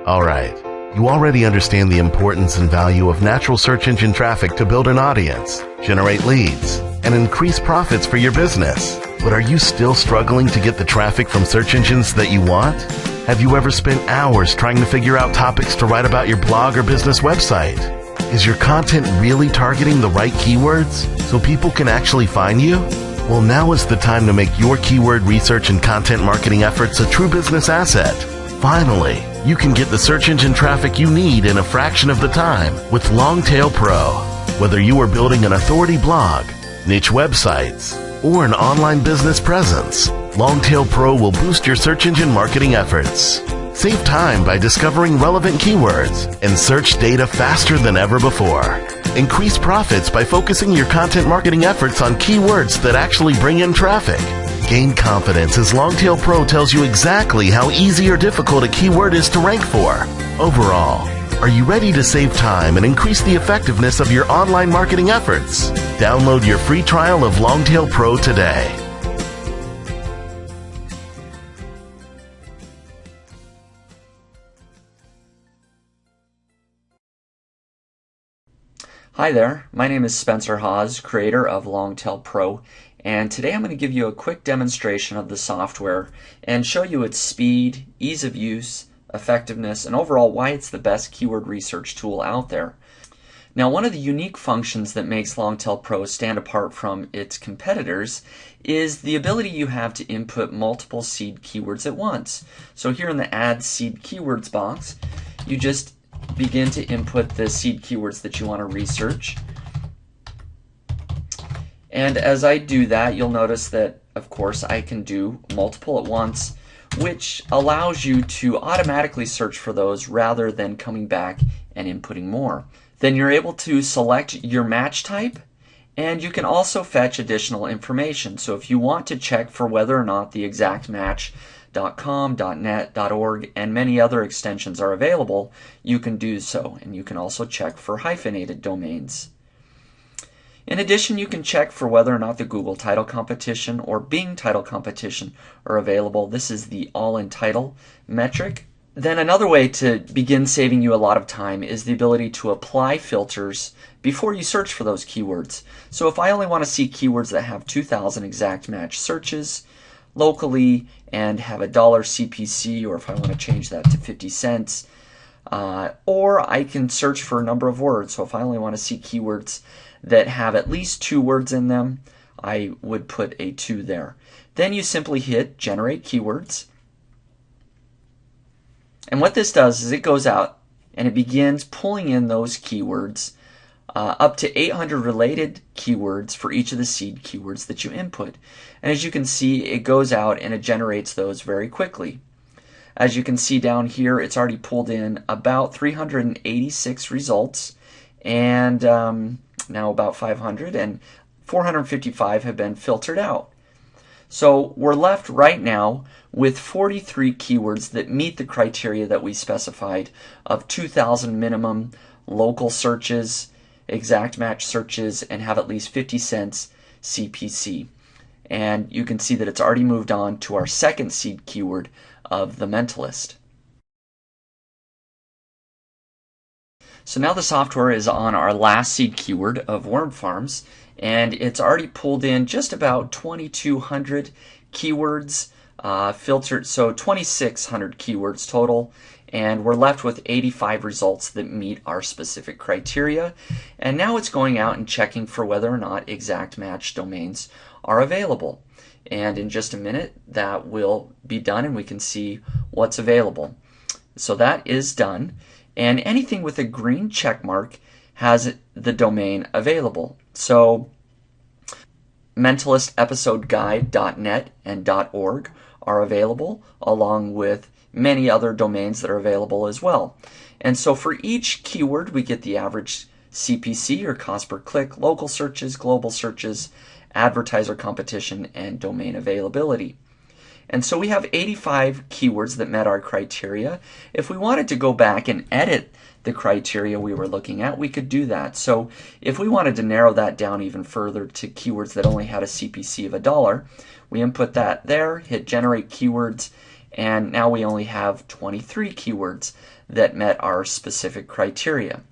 Alright, you already understand the importance and value of natural search engine traffic to build an audience, generate leads, and increase profits for your business. But are you still struggling to get the traffic from search engines that you want? Have you ever spent hours trying to figure out topics to write about your blog or business website? Is your content really targeting the right keywords so people can actually find you? Well, now is the time to make your keyword research and content marketing efforts a true business asset. Finally, you can get the search engine traffic you need in a fraction of the time with Longtail Pro. Whether you are building an authority blog, niche websites, or an online business presence, Longtail Pro will boost your search engine marketing efforts. Save time by discovering relevant keywords and search data faster than ever before. Increase profits by focusing your content marketing efforts on keywords that actually bring in traffic. Gain confidence as Longtail Pro tells you exactly how easy or difficult a keyword is to rank for. Overall, are you ready to save time and increase the effectiveness of your online marketing efforts? Download your free trial of Longtail Pro today. Hi there, my name is Spencer Hawes, creator of Longtail Pro, and today I'm going to give you a quick demonstration of the software and show you its speed, ease of use, effectiveness, and overall why it's the best keyword research tool out there. Now, one of the unique functions that makes Longtail Pro stand apart from its competitors is the ability you have to input multiple seed keywords at once. So here in the Add Seed Keywords box, you just begin to input the seed keywords that you want to research. And as I do that, you'll notice that, of course, I can do multiple at once, which allows you to automatically search for those rather than coming back and inputting more. Then you're able to select your match type, and you can also fetch additional information. So if you want to check for whether or not the exact match .com, .net, .org, and many other extensions are available, you can do so. And you can also check for hyphenated domains. In addition, you can check for whether or not the Google title competition or Bing title competition are available. This is the all-in title metric. Then another way to begin saving you a lot of time is the ability to apply filters before you search for those keywords. So if I only want to see keywords that have 2,000 exact match searches locally and have a $1 CPC, or if I want to change that to 50 cents, or I can search for a number of words. So if I only want to see keywords that have at least 2 words in them, I would put a 2 there. Then you simply hit Generate Keywords. And what this does is it goes out and it begins pulling in those keywords, up to 800 related keywords for each of the seed keywords that you input. And as you can see, it goes out and it generates those very quickly. As you can see down here, it's already pulled in about 386 results, and now about 500, and 455 have been filtered out. So we're left right now with 43 keywords that meet the criteria that we specified of 2,000 minimum local searches, exact match searches, and have at least 50 cents CPC. And you can see that it's already moved on to our second seed keyword of the mentalist. So now the software is on our last seed keyword of worm farms, and it's already pulled in just about 2,200 keywords filtered, so 2,600 keywords total, and we're left with 85 results that meet our specific criteria. And now it's going out and checking for whether or not exact match domains are available. And in just a minute that will be done and we can see what's available. So that is done. And anything with a green check mark has the domain available. So mentalistepisodeguide.net and .org are available, along with many other domains that are available as well. And so for each keyword, we get the average CPC, or cost per click, local searches, global searches, advertiser competition, and domain availability. And so we have 85 keywords that met our criteria. If we wanted to go back and edit the criteria we were looking at, we could do that. So if we wanted to narrow that down even further to keywords that only had a CPC of $1, we input that there, hit Generate Keywords, and now we only have 23 keywords that met our specific criteria.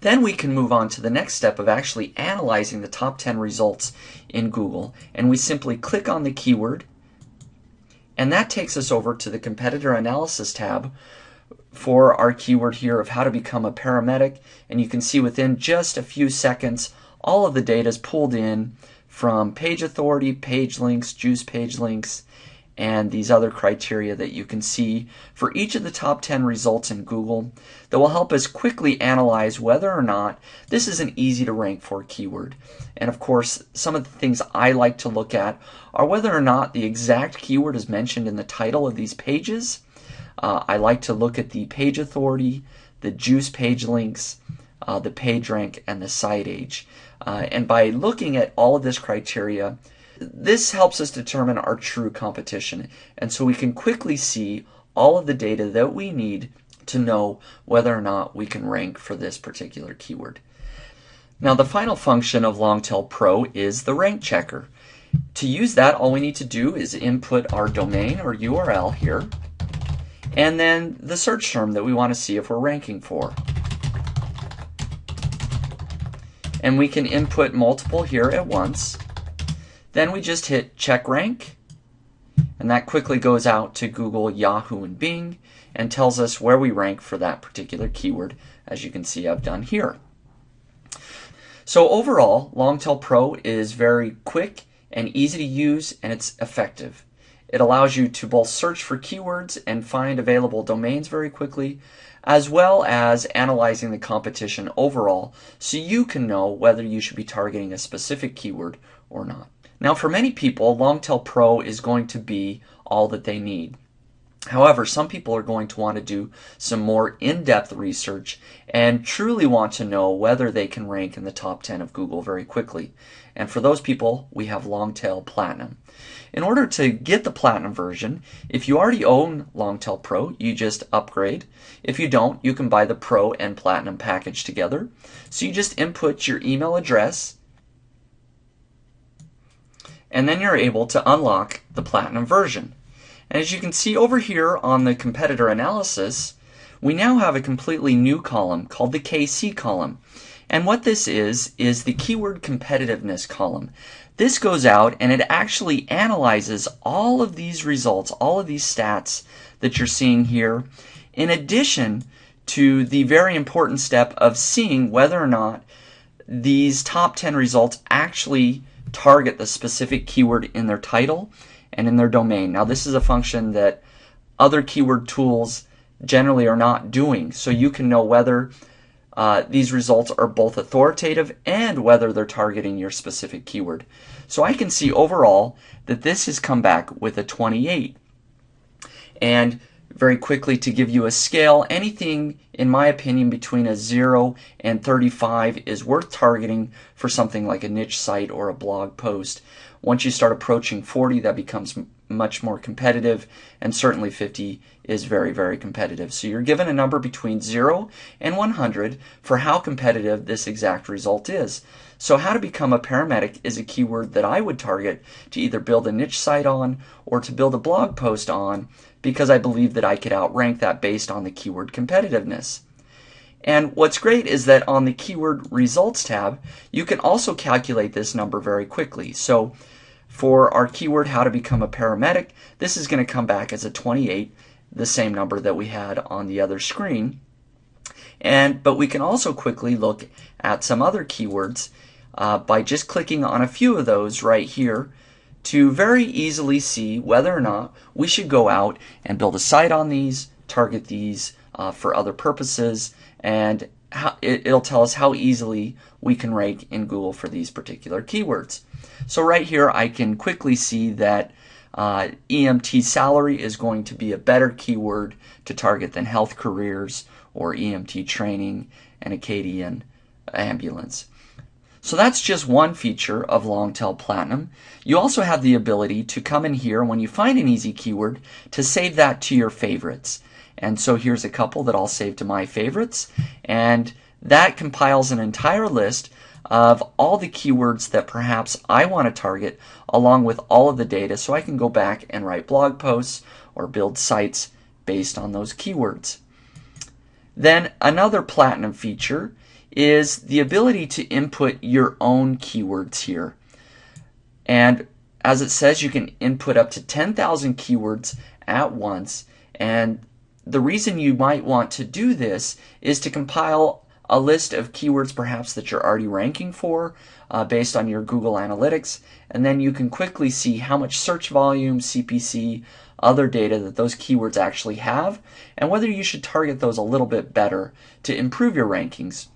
Then we can move on to the next step of actually analyzing the top 10 results in Google, and we simply click on the keyword, and that takes us over to the competitor analysis tab for our keyword here of how to become a paramedic. And you can see within just a few seconds all of the data is pulled in from page authority, page links, juice page links, and these other criteria that you can see for each of the top 10 results in Google that will help us quickly analyze whether or not this is an easy to rank for keyword. And of course, some of the things I like to look at are whether or not the exact keyword is mentioned in the title of these pages. I like to look at the page authority, the juice page links, the page rank, and the site age. And by looking at all of this criteria, this helps us determine our true competition, and so we can quickly see all of the data that we need to know whether or not we can rank for this particular keyword. Now, the final function of Longtail Pro is the rank checker. To use that, all we need to do is input our domain or URL here, and then the search term that we want to see if we're ranking for. And we can input multiple here at once. Then we just hit check rank, and that quickly goes out to Google, Yahoo, and Bing and tells us where we rank for that particular keyword, as you can see I've done here. So overall, Longtail Pro is very quick and easy to use, and it's effective. It allows you to both search for keywords and find available domains very quickly, as well as analyzing the competition overall so you can know whether you should be targeting a specific keyword or not. Now, for many people, Longtail Pro is going to be all that they need. However, some people are going to want to do some more in-depth research and truly want to know whether they can rank in the top 10 of Google very quickly. And for those people, we have Longtail Platinum. In order to get the Platinum version, if you already own Longtail Pro, you just upgrade. If you don't, you can buy the Pro and Platinum package together. So you just input your email address, and then you're able to unlock the Platinum version. And as you can see over here on the competitor analysis, we now have a completely new column called the KC column. And what this is the keyword competitiveness column. This goes out and it actually analyzes all of these results, all of these stats that you're seeing here, in addition to the very important step of seeing whether or not these top 10 results actually target the specific keyword in their title and in their domain. Now, this is a function that other keyword tools generally are not doing, so you can know whether these results are both authoritative and whether they're targeting your specific keyword. So I can see overall that this has come back with a 28. And very quickly, to give you a scale, anything, in my opinion, between a 0 and 35 is worth targeting for something like a niche site or a blog post. Once you start approaching 40, that becomes much more competitive, and certainly 50 is very, very competitive. So you're given a number between 0 and 100 for how competitive this exact result is. So how to become a paramedic is a keyword that I would target to either build a niche site on or to build a blog post on, because I believe that I could outrank that based on the keyword competitiveness. And what's great is that on the keyword results tab, you can also calculate this number very quickly. So for our keyword how to become a paramedic, this is going to come back as a 28, the same number that we had on the other screen. But we can also quickly look at some other keywords by just clicking on a few of those right here to very easily see whether or not we should go out and build a site on these, target these for other purposes, and it'll tell us how easily we can rank in Google for these particular keywords. So right here I can quickly see that EMT salary is going to be a better keyword to target than health careers or EMT training and Acadian ambulance. So that's just one feature of Longtail Platinum. You also have the ability to come in here when you find an easy keyword to save that to your favorites. And so here's a couple that I'll save to my favorites, and that compiles an entire list of all the keywords that perhaps I want to target, along with all of the data, so I can go back and write blog posts or build sites based on those keywords. Then another Platinum feature is the ability to input your own keywords here. And as it says, you can input up to 10,000 keywords at once. And the reason you might want to do this is to compile a list of keywords perhaps that you're already ranking for based on your Google Analytics, and then you can quickly see how much search volume, CPC, other data that those keywords actually have, and whether you should target those a little bit better to improve your rankings.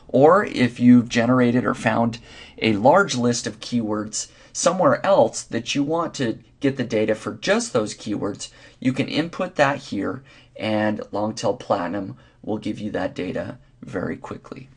Or if you've generated or found a large list of keywords somewhere else that you want to get the data for just those keywords, you can input that here, and Longtail Platinum will give you that data very quickly.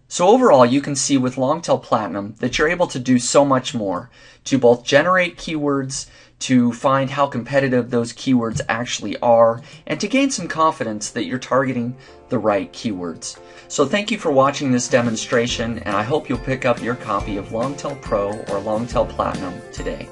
So overall, you can see with Longtail Platinum that you're able to do so much more to both generate keywords, to find how competitive those keywords actually are, and to gain some confidence that you're targeting the right keywords. So thank you for watching this demonstration, and I hope you'll pick up your copy of Longtail Pro or Longtail Platinum today.